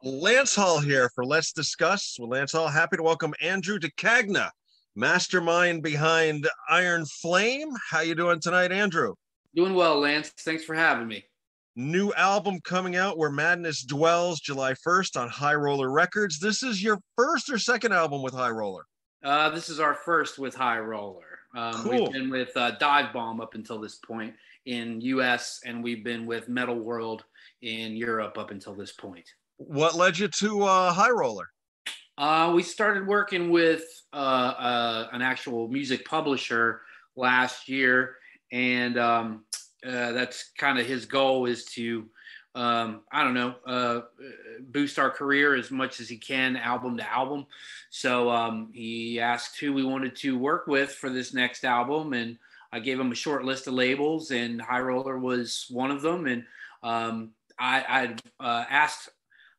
Lance Hall here for Let's Discuss with Lance Hall. Happy to welcome Andrew Daca, mastermind behind Ironflame. How you doing tonight, Andrew? Doing well, Lance. Thanks for having me. New album coming out, Where Madness Dwells, July 1st on High Roller Records. This is your first or second album with High Roller? This is our first with High Roller. Cool. We've been with Dive Bomb up until this point in US, and we've been with Metal World in Europe up until this point. What led you to High Roller? We started working with an actual music publisher last year, and that's kind of his goal is to, boost our career as much as he can, album to album. So he asked who we wanted to work with for this next album, and I gave him a short list of labels, and High Roller was one of them. And I asked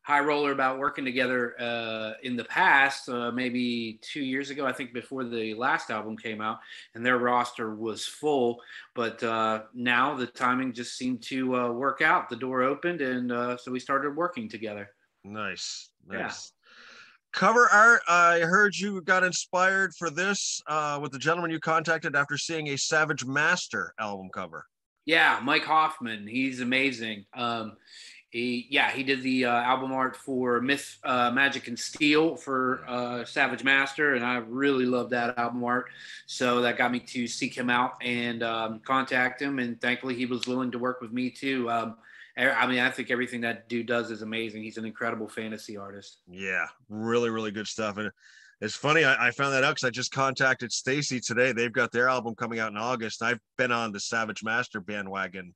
High Roller about working together in the past, maybe 2 years ago, I think before the last album came out, and their roster was full. But now the timing just seemed to work out. The door opened, and so we started working together. Nice. Yeah. Cover art, I heard you got inspired for this with the gentleman you contacted after seeing a Savage Master album cover. Yeah, Mike Hoffman. He's amazing. He did the album art for Myth, Magic, and Steel for Savage Master, and I really love that album art. So that got me to seek him out and contact him, and thankfully he was willing to work with me too. I think everything that dude does is amazing. He's an incredible fantasy artist. Yeah, really, really good stuff. And it's funny, I found that out because I just contacted Stacy today. They've got their album coming out in August. I've been on the Savage Master bandwagon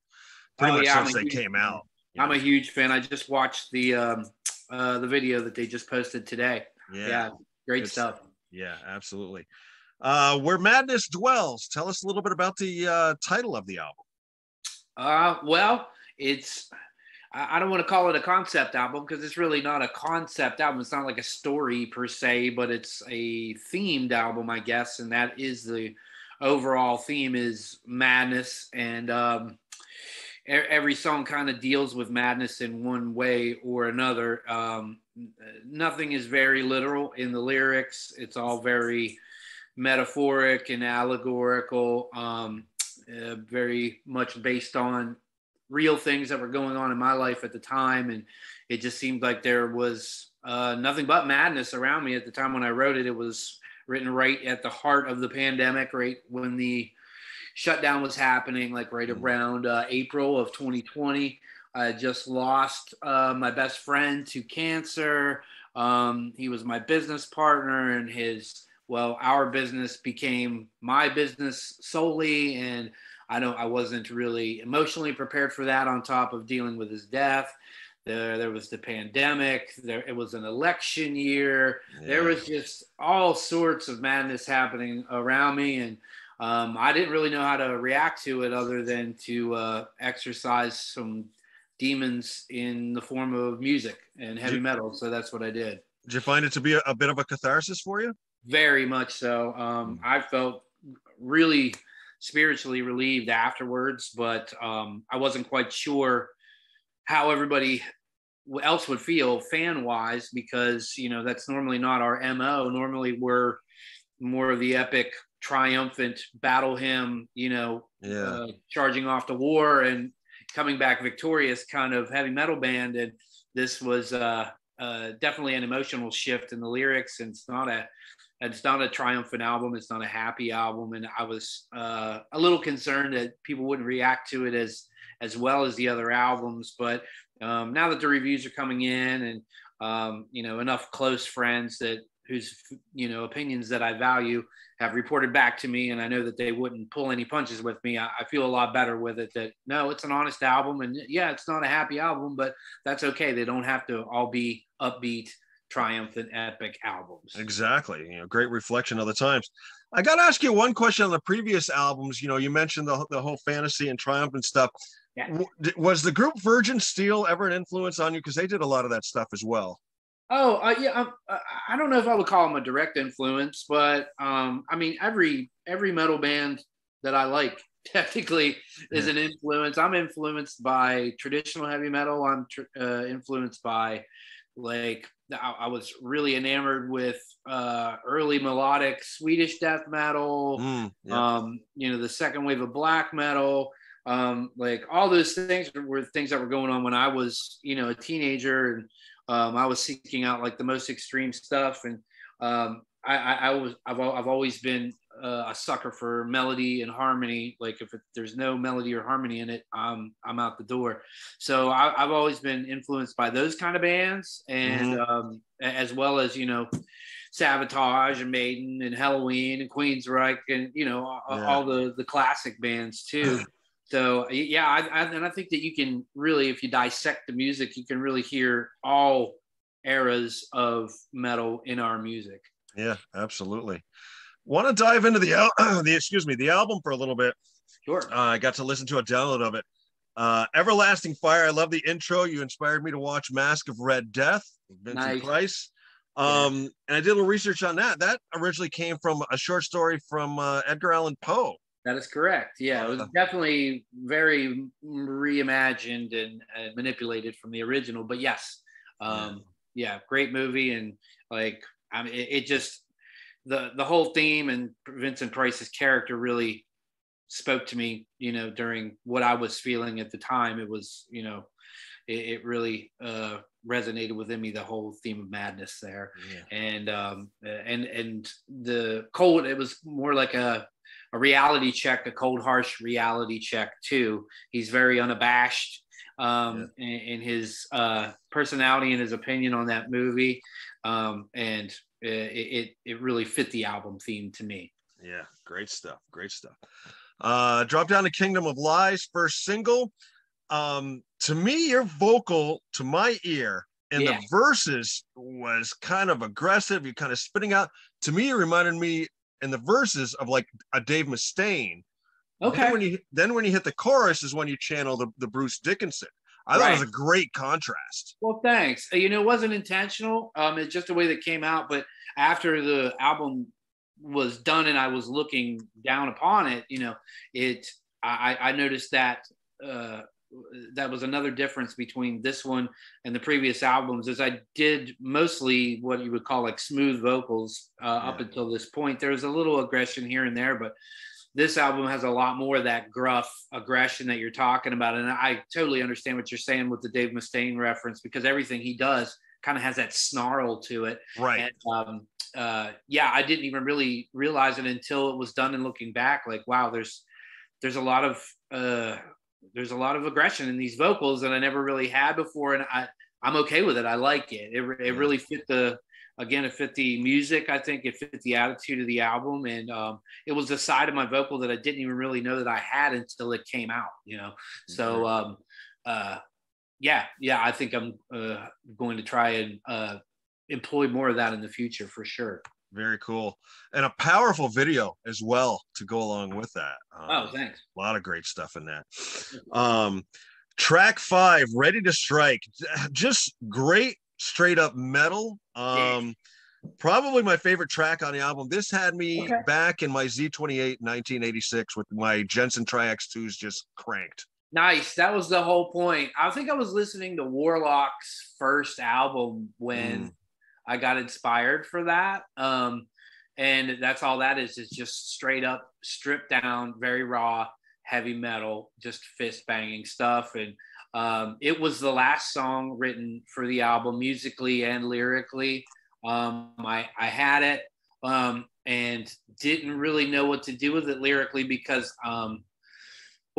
pretty much since they came out. I'm a huge fan. I just watched the video that they just posted today. Yeah, great stuff. Yeah, absolutely. Where Madness Dwells. Tell us a little bit about the title of the album. Well, I don't want to call it a concept album because it's really not a concept album. It's not like a story per se, but it's a themed album, I guess. And that is the overall theme is madness. And every song kind of deals with madness in one way or another. Nothing is very literal in the lyrics. It's all very metaphoric and allegorical, very much based on real things that were going on in my life at the time. And it just seemed like there was nothing but madness around me at the time when I wrote it. It was written right at the heart of the pandemic, right when the shutdown was happening, like right around April of 2020. I just lost my best friend to cancer. He was my business partner, and our business became my business solely. And I wasn't really emotionally prepared for that, on top of dealing with his death. There was the pandemic. It was an election year. Yeah. There was just all sorts of madness happening around me. And I didn't really know how to react to it other than to exercise some demons in the form of music and heavy metal. So that's what I did. Did you find it to be a bit of a catharsis for you? Very much so. I felt really spiritually relieved afterwards, but I wasn't quite sure how everybody else would feel fan wise, because that's normally not our MO. Normally we're more of the epic triumphant battle hymn, charging off to war and coming back victorious kind of heavy metal band. And this was definitely an emotional shift in the lyrics. And it's not a triumphant album. It's not a happy album. And I was a little concerned that people wouldn't react to it as well as the other albums. But now that the reviews are coming in, and enough close friends whose opinions that I value have reported back to me, and I know that they wouldn't pull any punches with me, I feel a lot better with it. That no, it's an honest album, and yeah, it's not a happy album, but that's okay. They don't have to all be upbeat, triumphant, epic albums. Exactly. Great reflection of the times. I got to ask you one question on the previous albums. You mentioned the whole fantasy and triumphant stuff. Yeah. Was the group Virgin Steel ever an influence on you? Because they did a lot of that stuff as well. Oh, yeah. I don't know if I would call them a direct influence, but every metal band that I like technically is an influence. I'm influenced by traditional heavy metal. I'm influenced by, like, I was really enamored with early melodic Swedish death metal. The second wave of black metal. Like all those things were things that were going on when I was, a teenager, and I was seeking out like the most extreme stuff. And I've always been a sucker for melody and harmony. Like if there's no melody or harmony in it, I'm out the door. So I've always been influenced by those kind of bands, and as well as Sabotage and Maiden and Halloween and Queensryche and all the classic bands too. So yeah, I think that you can really, if you dissect the music, you can really hear all eras of metal in our music. Yeah, absolutely. Want to dive into the album for a little bit? Sure. I got to listen to a download of it. Everlasting Fire. I love the intro. You inspired me to watch Mask of Red Death, Vincent Price. And I did a little research on that. That originally came from a short story from Edgar Allan Poe. That is correct. Yeah, it was definitely very reimagined and manipulated from the original. But yes, great movie. And like, I mean, it just, the whole theme and Vincent Price's character really spoke to me, during what I was feeling at the time. It was, it really resonated within me, the whole theme of madness there. And the cold, it was more like a reality check, a cold, harsh reality check too. He's very unabashed in his personality and his opinion on that movie. And it really fit the album theme to me. Yeah, great stuff. Drop down to Kingdom of Lies, first single. To me, your vocal, to my ear, in the verses was kind of aggressive. You're kind of spitting out. To me, it reminded me in the verses of like a Dave Mustaine. Okay. Then when you hit the chorus is when you channel the Bruce Dickinson. I thought it was a great contrast. Well, thanks. It wasn't intentional. It's just the way that came out. But after the album was done and I was looking down upon it, I noticed that that was another difference between this one and the previous albums, is I did mostly what you would call like smooth vocals up until this point. There was a little aggression here and there, but this album has a lot more of that gruff aggression that you're talking about. And I totally understand what you're saying with the Dave Mustaine reference, because everything he does kind of has that snarl to it. Right. And, I didn't even really realize it until it was done, and looking back, like, wow, there's a lot of aggression in these vocals that I never really had before. And I'm okay with it. I like it. It really fit it fit the music. I think it fit the attitude of the album. And it was a side of my vocal that I didn't even really know that I had until it came out, So, I think I'm going to try and employ more of that in the future for sure. Very cool. And a powerful video as well to go along with that. Thanks. A lot of great stuff in that. Track 5, Ready to Strike. Just great straight up metal. Probably my favorite track on the album. This had me back in my Z28 1986 with my Jensen Tri-X2s just cranked. Nice. That was the whole point. I think I was listening to Warlock's first album when I got inspired for that. And that's all that is just straight up, stripped down, very raw, heavy metal, just fist banging stuff. And it was the last song written for the album, musically and lyrically. I had it and didn't really know what to do with it lyrically because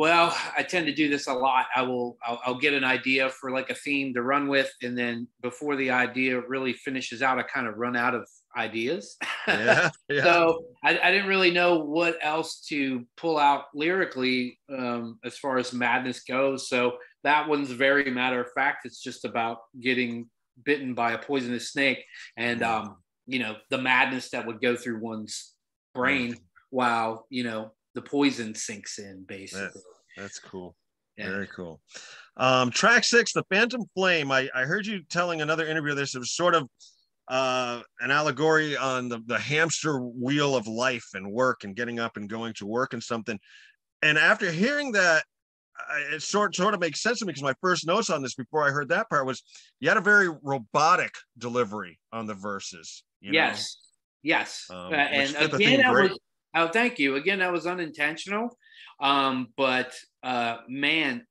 I tend to do this a lot. I'll get an idea for like a theme to run with, and then before the idea really finishes out, I kind of run out of ideas. So I didn't really know what else to pull out lyrically as far as madness goes. So that one's very matter of fact. It's just about getting bitten by a poisonous snake and the madness that would go through one's brain while the poison sinks in, basically. That's cool. Very cool. Track 6, The Phantom Flame. I heard you telling another interview this. It was sort of an allegory on the hamster wheel of life and work and getting up and going to work and something. And after hearing that, it sort of makes sense to me, because my first notes on this before I heard that part was you had a very robotic delivery on the verses. Yes. And again, thank you. Again, that was unintentional. But man,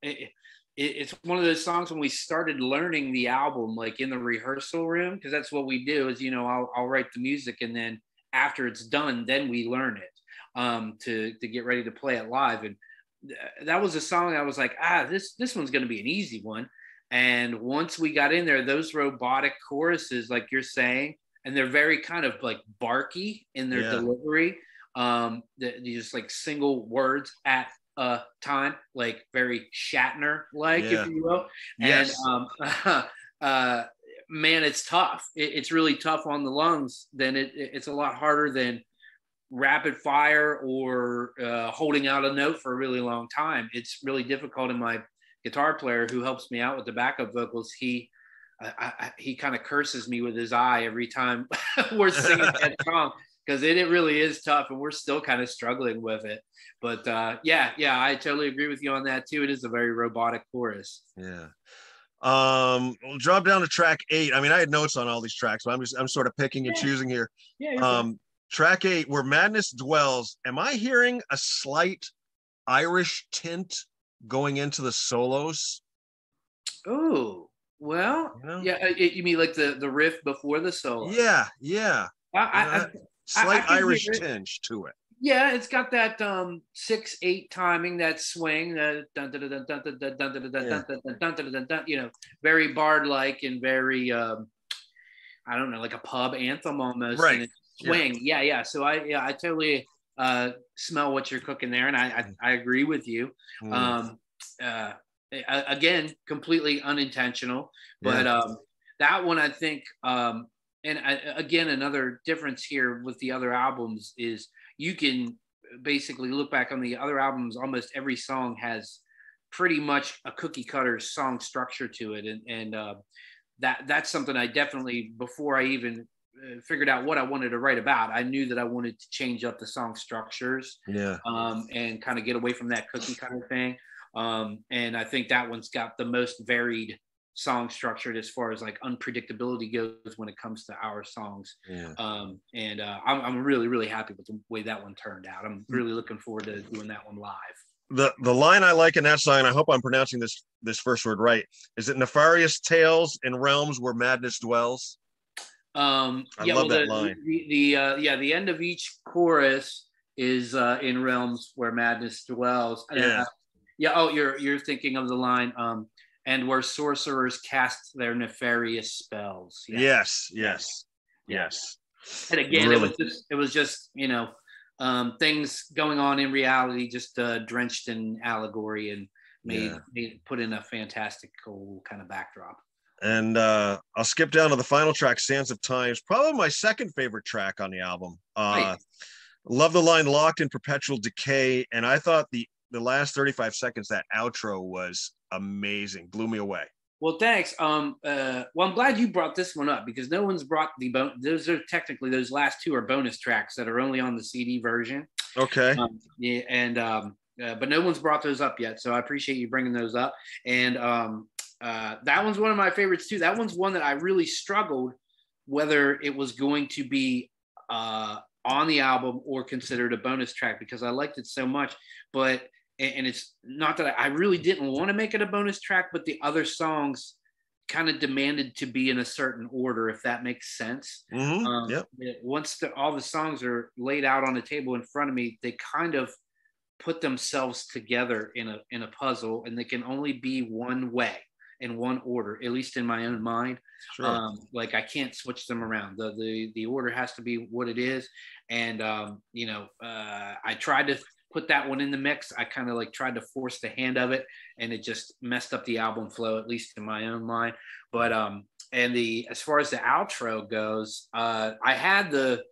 it's one of those songs when we started learning the album, like in the rehearsal room, because that's what we do is, I'll write the music, and then after it's done, then we learn it to get ready to play it live. And that was a song I was like, this one's going to be an easy one. And once we got in there, those robotic choruses, like you're saying, and they're very kind of like barky in their delivery. Just like single words at a time, like very Shatner-like, if you will. Yes. And man, it's tough. It's really tough on the lungs. Then it's a lot harder than rapid fire or holding out a note for a really long time. It's really difficult. And my guitar player, who helps me out with the backup vocals, he kind of curses me with his eye every time we're singing that song, because it really is tough, and we're still kind of struggling with it. But I totally agree with you on that too. It is a very robotic chorus. Yeah. We'll drop down to track 8. I mean, I had notes on all these tracks, but I'm sort of picking and choosing here. Track 8, Where Madness Dwells. Am I hearing a slight Irish tint going into the solos? Oh, well, you mean like the riff before the solo? Yeah. Slight Irish tinge to it. Yeah, it's got that 6/8 timing, that swing, very bard-like and very I don't know, like a pub anthem almost. Right. And swing. Yeah. So I totally smell what you're cooking there, and I agree with you. Again, completely unintentional, but that one I think, again, another difference here with the other albums is you can basically look back on the other albums. Almost every song has pretty much a cookie cutter song structure to it, and that's something I definitely, before I even figured out what I wanted to write about, I knew that I wanted to change up the song structures, and kind of get away from that cookie cutter thing. And I think that one's got the most varied song structured as far as like unpredictability goes when it comes to our songs. I'm really, really happy with the way that one turned out. I'm really looking forward to doing that one live. The line I like in that song, and I hope I'm pronouncing this first word right, is it nefarious tales in realms where madness dwells? I love that line. The end of each chorus is in realms where madness dwells. You're thinking of the line, and where sorcerers cast their nefarious spells. Yes. And again, really, it was just things going on in reality, just drenched in allegory, and made put in a fantastical kind of backdrop. And I'll skip down to the final track, Sands of Times, probably my second favorite track on the album. Love the line "locked in perpetual decay," and I thought the last 35 seconds, that outro, was amazing. Blew me away. Well, thanks. I'm glad you brought this one up, because no one's brought those are technically, those last two are bonus tracks that are only on the CD version. Okay. But no one's brought those up yet, so I appreciate you bringing those up. And that one's one of my favorites too. That one's one that I really struggled whether it was going to be on the album or considered a bonus track, because I liked it so much. And it's not that I really didn't want to make it a bonus track, but the other songs kind of demanded to be in a certain order, if that makes sense. Once all the songs are laid out on the table in front of me, they kind of put themselves together in a puzzle, and they can only be one way, in one order, at least in my own mind. Sure. Like I can't switch them around. The order has to be what it is. And I tried to put that one in the mix. I kind of like tried to force the hand of it, and it just messed up the album flow, at least in my own mind. But as far as the outro goes, I had the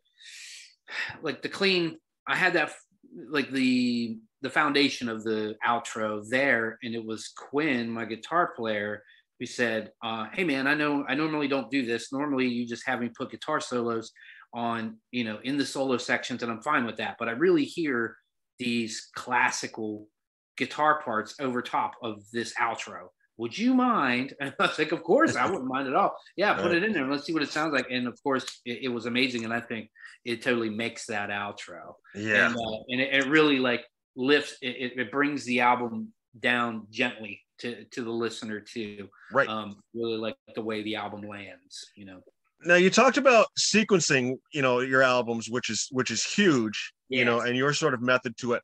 foundation of the outro there, and it was Quinn, my guitar player, who said, hey man, I normally don't do this. Normally you just have me put guitar solos on, in the solo sections, and I'm fine with that. But I really hear these classical guitar parts over top of this outro. Would you mind? And I was like, of course, I wouldn't mind at all. Yeah, put it in there. Let's see what it sounds like. And of course, it was amazing. And I think it totally makes that outro. Yeah. And it really like lifts, it brings the album down gently to the listener too. Right. Really like the way the album lands, you know. Now you talked about sequencing, you know, your albums, which is huge, you know, and your sort of method to it.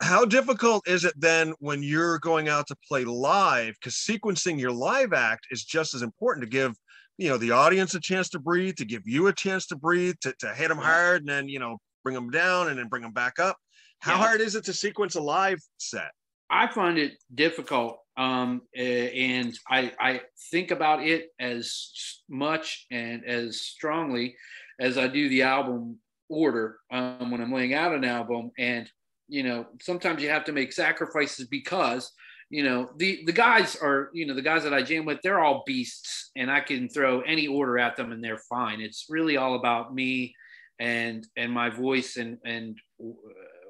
How difficult is it then when you're going out to play live? Because sequencing your live act is just as important to give, you know, the audience a chance to breathe, to give you a chance to breathe, to hit them hard and then, you know, bring them down and then bring them back up. How hard is it to sequence a live set? I find it difficult. And I think about it as much and as strongly as I do the album order when I'm laying out an album. And, you know, sometimes you have to make sacrifices because, you know, the guys are, you know, the guys that I jam with, they're all beasts and I can throw any order at them and they're fine. It's really all about me and my voice and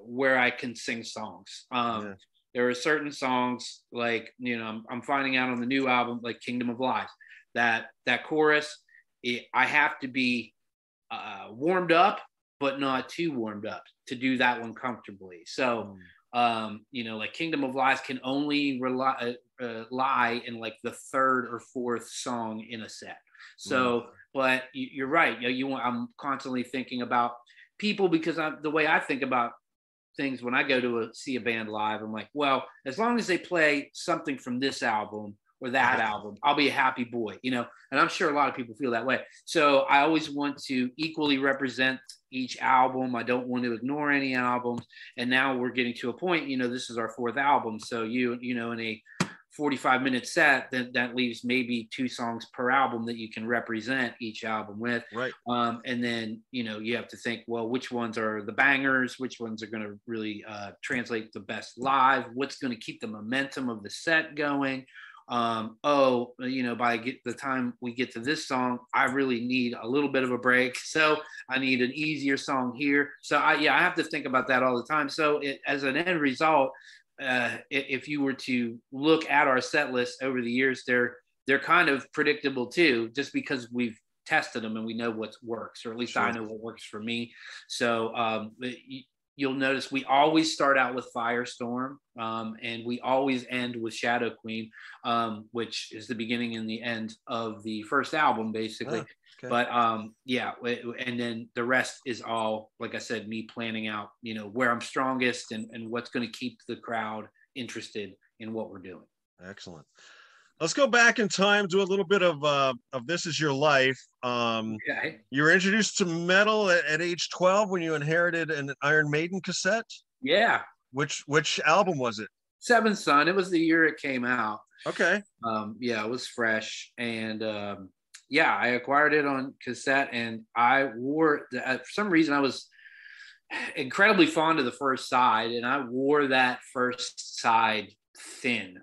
where I can sing songs. There are certain songs like, you know, I'm finding out on the new album, like Kingdom of Lies, that chorus, I have to be warmed up, but not too warmed up to do that one comfortably. So, you know, like Kingdom of Lies can only lie in like the third or fourth song in a set. So, but you're right. I'm constantly thinking about people because the way I think about things when I go to see a band live, I'm like, well, as long as they play something from this album or that album, I'll be a happy boy, you know, and I'm sure a lot of people feel that way. So I always want to equally represent each album. I don't want to ignore any albums. And now we're getting to a point, you know, this is our fourth album. So you know, in a 45-minute set, that leaves maybe 2 songs per album that you can represent each album with. Right. And then, you know, you have to think, well, which ones are the bangers? Which ones are going to really translate the best live? What's going to keep the momentum of the set going? You know, by the time we get to this song, I really need a little bit of a break. So I need an easier song here. So I have to think about that all the time. So as an end result, if you were to look at our set list over the years, they're kind of predictable too, just because we've tested them and we know what works, or at least I know what works for me. So you'll notice we always start out with Firestorm, and we always end with Shadow Queen, which is the beginning and the end of the first album, basically. Okay. But and then the rest is all, like I said, me planning out, you know, where I'm strongest and what's going to keep the crowd interested in what we're doing. Excellent. Let's go back in time, do a little bit of This Is Your Life. Okay. You were introduced to metal at age 12 when you inherited an Iron Maiden cassette? Yeah. Which album was it? Seventh Son. It was the year it came out. Okay. It was fresh. And I acquired it on cassette and I wore it. For some reason, I was incredibly fond of the first side and I wore that first side thin.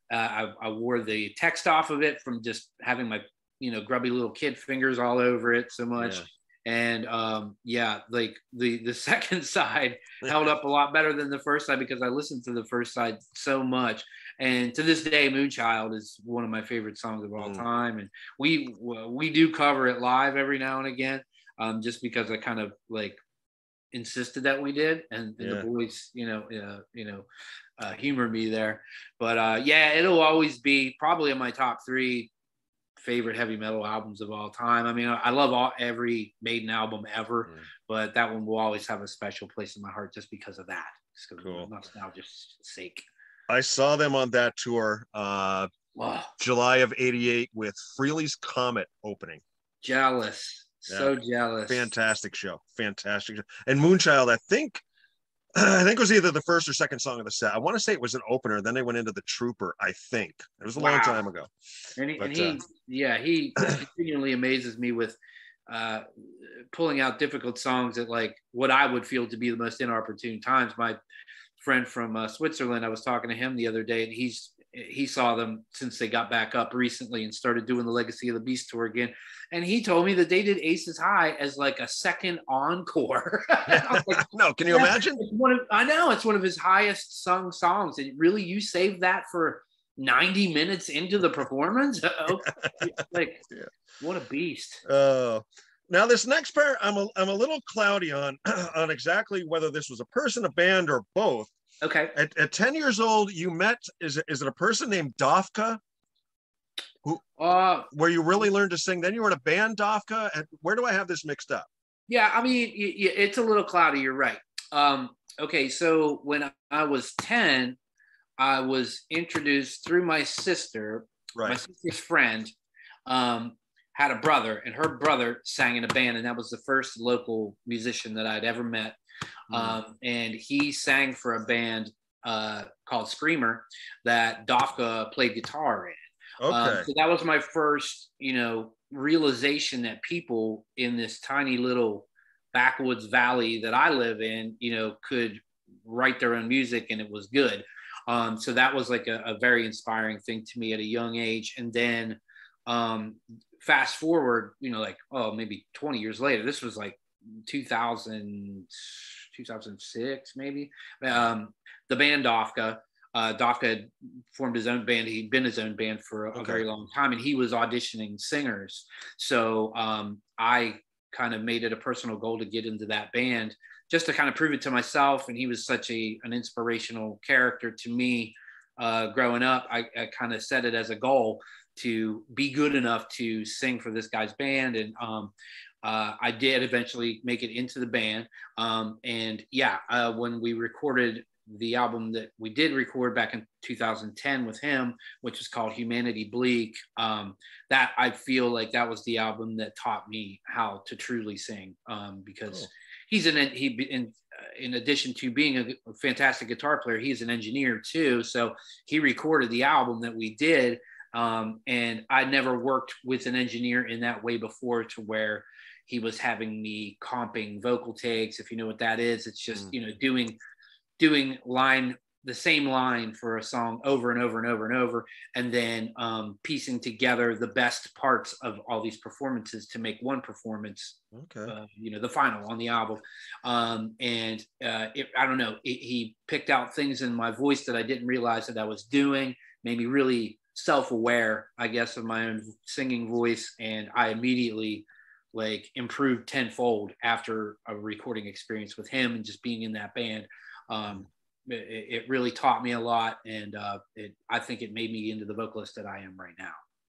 I wore the text off of it from just having my, you know, grubby little kid fingers all over it so much. And like the second side held up a lot better than the first side because I listened to the first side so much. And to this day, Moonchild is one of my favorite songs of all time. And we do cover it live every now and again, just because I kind of like insisted that we did, and the boys, humor me there. But it'll always be probably in my top 3 favorite heavy metal albums of all time. I mean, I love every Maiden album ever, but that one will always have a special place in my heart just because of that. Cool. Nostalgia's sake. I saw them on that tour, July of '88 with Freelee's Comet opening. Jealous. So jealous. Fantastic show. And Moonchild, I think it was either the first or second song of the set. I want to say it was an opener. Then they went into the Trooper, I think. It was a long time ago. He continually amazes me with pulling out difficult songs at like what I would feel to be the most inopportune times. My friend from Switzerland, I was talking to him the other day, and he's he saw them since they got back up recently and started doing the Legacy of the Beast tour again. And he told me that they did Aces High as like a second encore. Like, no, can you imagine? I know it's one of his highest sung songs. And really, you saved that for 90 minutes into the performance? Like, what a beast. Now this next part, I'm a little cloudy on on exactly whether this was a person, a band, or both. Okay. At 10 years old, you met, is it a person named Daca? Who, where you really learned to sing? Then you were in a band, Daca. And where do I have this mixed up? Yeah, I mean, it's a little cloudy. You're right. Okay, so when I was 10, I was introduced through my sister. Right. My sister's friend had a brother, and her brother sang in a band, and that was the first local musician that I'd ever met. And he sang for a band called Screamer that Daca played guitar in. Okay. So that was my first, realization that people in this tiny little backwoods valley that I live in, could write their own music and it was good. So that was like a very inspiring thing to me at a young age. And then fast forward, maybe 20 years later, this was like 2006, maybe. The band Daca had formed his own band. He'd been his own band for a very long time, and he was auditioning singers. So I kind of made it a personal goal to get into that band just to kind of prove it to myself. And he was such an inspirational character to me growing up. I kind of set it as a goal to be good enough to sing for this guy's band. And I did eventually make it into the band. When we recorded the album that we did record back in 2010 with him, which is called Humanity Bleak, that I feel like that was the album that taught me how to truly sing, because in addition to being a fantastic guitar player, he's an engineer too. So he recorded the album that we did. And I never worked with an engineer in that way before, to where he was having me comping vocal takes. If you know what that is, it's just, doing the same line for a song over and over and over and over, and then piecing together the best parts of all these performances to make one performance, the final on the album. I don't know, he picked out things in my voice that I didn't realize that I was doing, made me really self-aware, I guess, of my own singing voice, and I immediately improved tenfold after a recording experience with him and just being in that band. It really taught me a lot, and I think it made me into the vocalist that I am right now.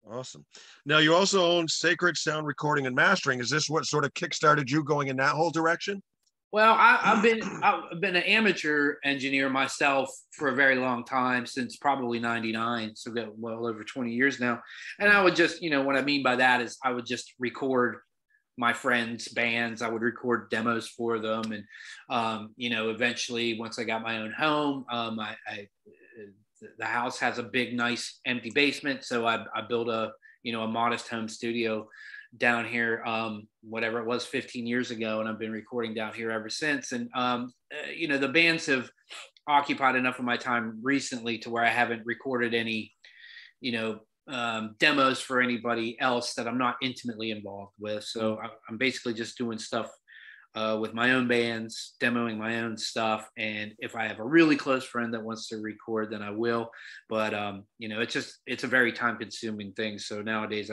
Awesome. Now you also own Sacred Sound Recording and Mastering. Is this what sort of kickstarted you going in that whole direction? Well, I've been an amateur engineer myself for a very long time, since probably '99, so well over 20 years now. And I would just, what I mean by that is I would just record my friends' bands. I would record demos for them, and eventually, once I got my own home, the house has a big, nice, empty basement, so I built a modest home studio down here, whatever it was, 15 years ago, and I've been recording down here ever since. And the bands have occupied enough of my time recently to where I haven't recorded any demos for anybody else that I'm not intimately involved with. So I'm basically just doing stuff with my own bands, demoing my own stuff. And if I have a really close friend that wants to record, then I will. But, it's a very time consuming thing. So nowadays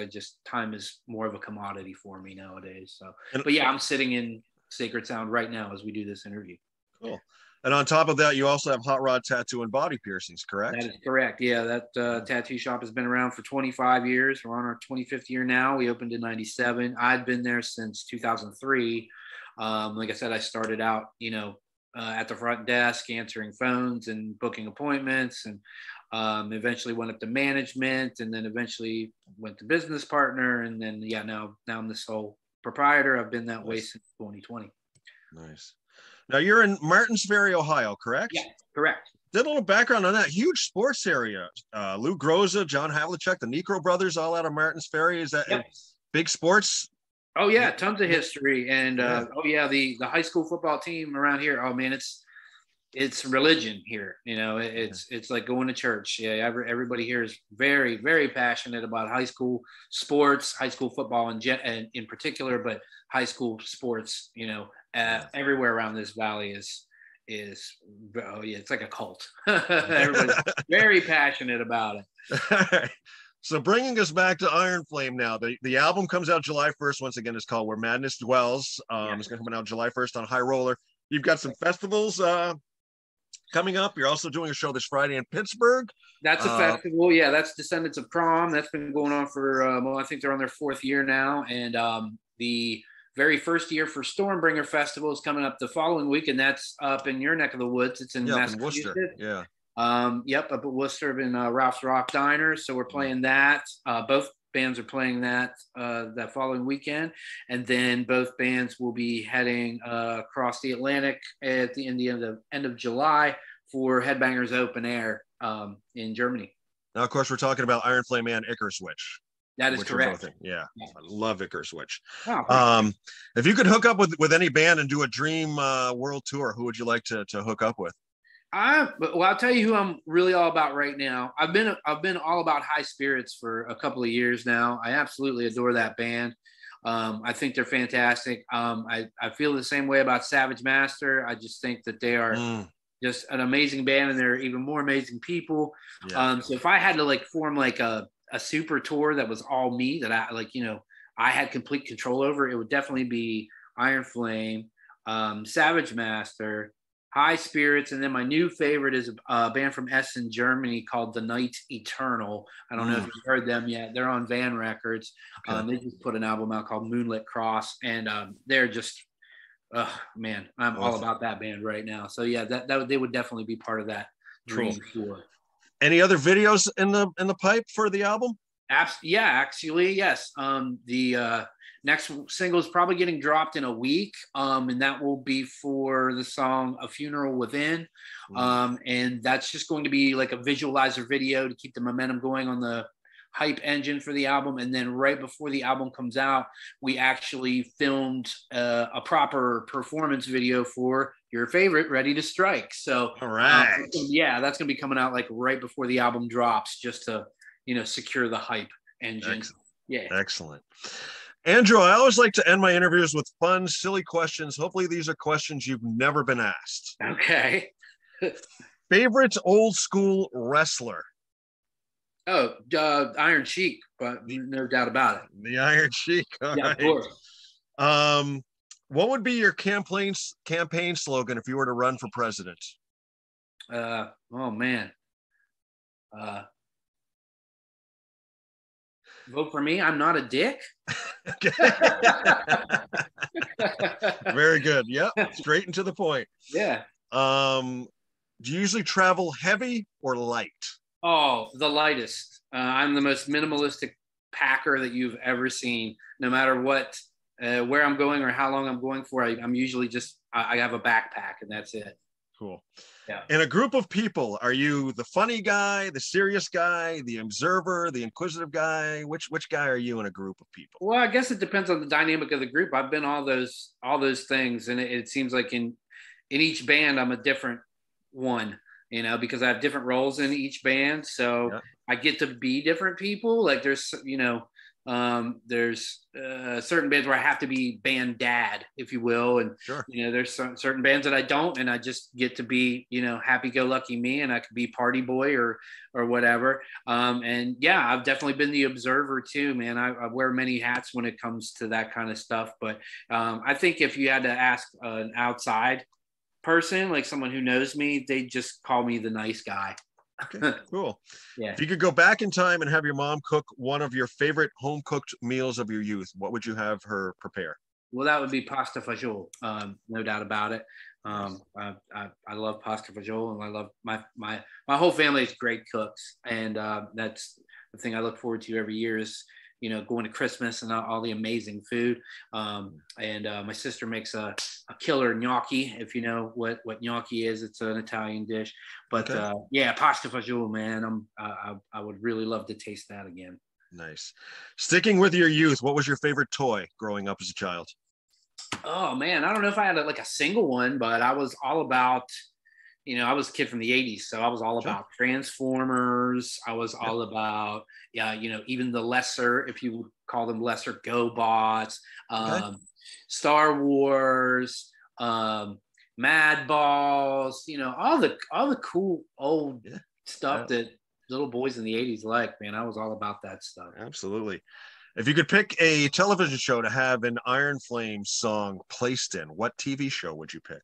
time is more of a commodity for me nowadays. So, but yeah, I'm sitting in Sacred Sound right now as we do this interview. Cool. And on top of that, you also have Hot Rod Tattoo and Body Piercings, correct? That is correct. Yeah, that tattoo shop has been around for 25 years. We're on our 25th year now. We opened in '97. I'd been there since 2003. Like I said, I started out, at the front desk, answering phones and booking appointments, and eventually went up to management, and then eventually went to business partner. And then, now I'm the sole proprietor. I've been that way since 2020. Nice. Now you're in Martins Ferry, Ohio, correct? Yeah, correct. Did a little background on that huge sports area. Lou Groza, John Havlicek, the Necro Brothers, all out of Martins Ferry. Is that big sports? Oh yeah, tons of history. And the high school football team around here. Oh man, it's religion here. It's like going to church. Yeah, everybody here is very, very passionate about high school sports, high school football and in particular, but high school sports. Everywhere around this valley is it's like a cult. Everybody's very passionate about it. So bringing us back to Ironflame now, the album comes out July 1st. Once again, it's called Where Madness Dwells. It's going to come out July 1st on High Roller. You've got some festivals coming up. You're also doing a show this Friday in Pittsburgh. That's a festival. Yeah, that's Descendants of Prom. That's been going on for, I think they're on their 4th year now. And the very first year for Stormbringer Festival is coming up the following week, and that's up in your neck of the woods. It's in Massachusetts. Worcester. Yeah. Up at Worcester in Ralph's Rock Diner. So we're playing that. Both bands are playing that following weekend, and then both bands will be heading across the Atlantic at the end of July for Headbangers Open Air in Germany. Now, of course, we're talking about Ironflame and Icar Switch. That is correct. Yeah, I love Icar Switch. Oh, if you could hook up with any band and do a dream world tour, who would you like to hook up with? I'll tell you who I'm really all about right now. I've been all about High Spirits for a couple of years now. I absolutely adore that band. I think they're fantastic. I feel the same way about Savage Master. I just think that they are just an amazing band, and they're even more amazing people. Yeah. So if I had to form a super tour that was all me, that I had complete control over, it would definitely be Ironflame, Savage Master, High Spirits, and then my new favorite is a band from Essen, Germany called The Night Eternal. I don't know if you've heard them yet. They're on Van Records. Okay. They just put an album out called Moonlit Cross, and they're just, man, I'm all about that band right now. So yeah, that they would definitely be part of that dream tour. Any other videos in the pipe for the album? Yeah, actually, yes. The next single is probably getting dropped in a week, and that will be for the song A Funeral Within. And that's just going to be like a visualizer video to keep the momentum going on the hype engine for the album. And then right before the album comes out, we actually filmed a proper performance video for your favorite, Ready to Strike. So all right, that's going to be coming out right before the album drops, just to secure the hype engine. Excellent. Andrew, I always like to end my interviews with fun, silly questions. Hopefully these are questions you've never been asked. Okay. Favorite old school wrestler? Oh, Iron Sheik, but no doubt about it. The Iron Sheik. Yeah, of course. What would be your campaign slogan if you were to run for president? Oh man. Vote for me. I'm not a dick. Very good. Yep. Straight and to the point. Yeah. Do you usually travel heavy or light? Oh, the lightest. I'm the most minimalistic packer that you've ever seen. No matter what, where I'm going or how long I'm going for, I'm usually I have a backpack and that's it. Cool. Yeah. In a group of people, are you the funny guy, the serious guy, the observer, the inquisitive guy? Which guy are you in a group of people? Well, I guess it depends on the dynamic of the group. I've been all those things, and it seems like in each band I'm a different one, because I have different roles in each band. So yeah. I get to be different people. Like there's certain bands where I have to be band dad, if you will. And, sure. There's certain bands that I don't, and I just get to be, happy-go-lucky me, and I could be party boy or whatever. And yeah, I've definitely been the observer too, man. I wear many hats when it comes to that kind of stuff. But I think if you had to ask an outside person, like someone who knows me, they just call me the nice guy. Okay, cool. Yeah. If you could go back in time and have your mom cook one of your favorite home cooked meals of your youth, what would you have her prepare? Well, that would be pasta fagioli, no doubt about it. I love pasta fagioli, and I love my whole family is great cooks, and that's the thing I look forward to every year is going to Christmas and all the amazing food. And my sister makes a killer gnocchi, if you know what gnocchi is. It's an Italian dish. But okay. Pasta fagioli, man. I would really love to taste that again. Nice. Sticking with your youth, what was your favorite toy growing up as a child? Oh man, I don't know if I had a single one, but I was all about I was a kid from the 80s, so I was all about Transformers. I was all about, even the lesser, if you would call them lesser, GoBots, Star Wars, Mad Balls, all the cool old stuff that little boys in the 80s like, man. I was all about that stuff. Absolutely. If you could pick a television show to have an Ironflame song placed in, what TV show would you pick?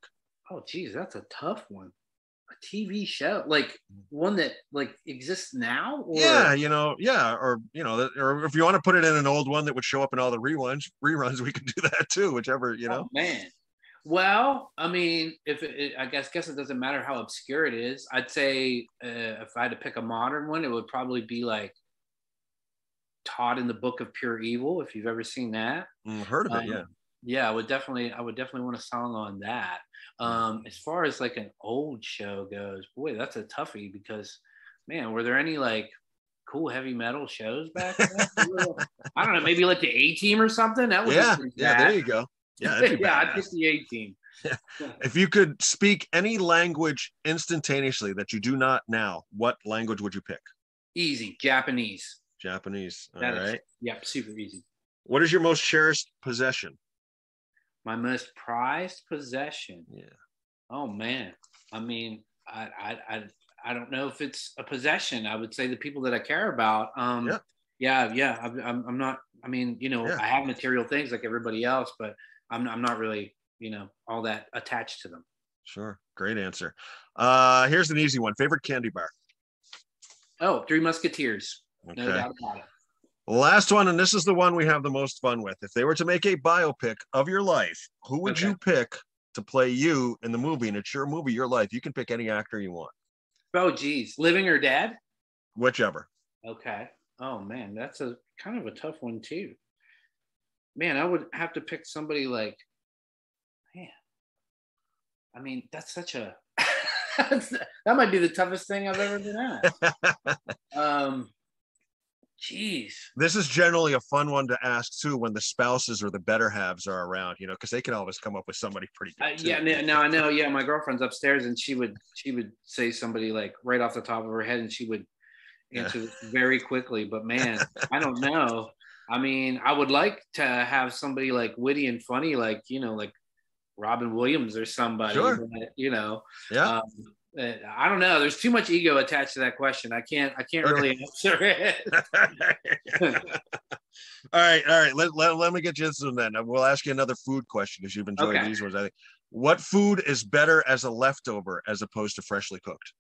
Oh, geez, that's a tough one. A TV show, like one that like exists now, or or if you want to put it in an old one that would show up in all the reruns, we could do that too, whichever. Oh, man. Well, I mean, I guess it doesn't matter how obscure it is. I'd say if I had to pick a modern one, it would probably be like Todd in the Book of Pure Evil. If you've ever seen that, heard of it, yeah. Yeah, I would definitely want a song on that. As far as like an old show goes, boy, that's a toughie because, man, were there any like cool heavy metal shows back then? I don't know, maybe like the A-Team or something. That was there you go. Yeah, I'd pick the A-Team. If you could speak any language instantaneously that you do not now, what language would you pick? Easy, Japanese. Japanese. All right. Yep, super easy. What is your most cherished possession? My most prized possession. Yeah. Oh man. I mean, I don't know if it's a possession. I would say the people that I care about. I'm not. I mean, I have material things like everybody else, but I'm not really, all that attached to them. Sure. Great answer. Here's an easy one. Favorite candy bar? Oh, Three Musketeers. Okay. No doubt about it. Last one, and this is the one we have the most fun with. If they were to make a biopic of your life, who would you pick to play you in the movie? And it's your movie, your life. You can pick any actor you want. Oh, geez. Living or dead? Whichever. Okay. Oh, man. That's a kind of a tough one, too. Man, I would have to pick somebody like, I mean, that's such a, that might be the toughest thing I've ever been at. Jeez. This is generally a fun one to ask too when the spouses or the better halves are around, because they can always come up with somebody pretty good. I know. Yeah, my girlfriend's upstairs and she would say somebody like right off the top of her head and she would answer very quickly. But man, I don't know. I mean, I would like to have somebody like witty and funny, like like Robin Williams or somebody. Sure. Yeah. I don't know. There's too much ego attached to that question. I can't really answer it. All right. Let me get you this one then. We'll ask you another food question because you've enjoyed these ones. I think. What food is better as a leftover as opposed to freshly cooked?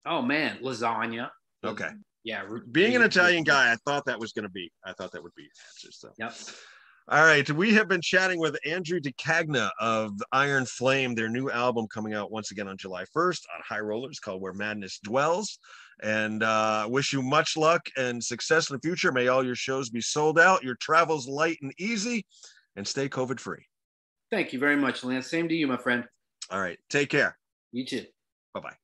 Oh man, lasagna. Okay. Yeah. Being an Italian guy, I thought that would be your answer. So. Yep. All right, we have been chatting with Andrew Daca of Ironflame, their new album coming out once again on July 1st on High Rollers called Where Madness Dwells. And wish you much luck and success in the future. May all your shows be sold out, your travels light and easy, and stay COVID-free. Thank you very much, Lance. Same to you, my friend. All right, take care. You too. Bye-bye.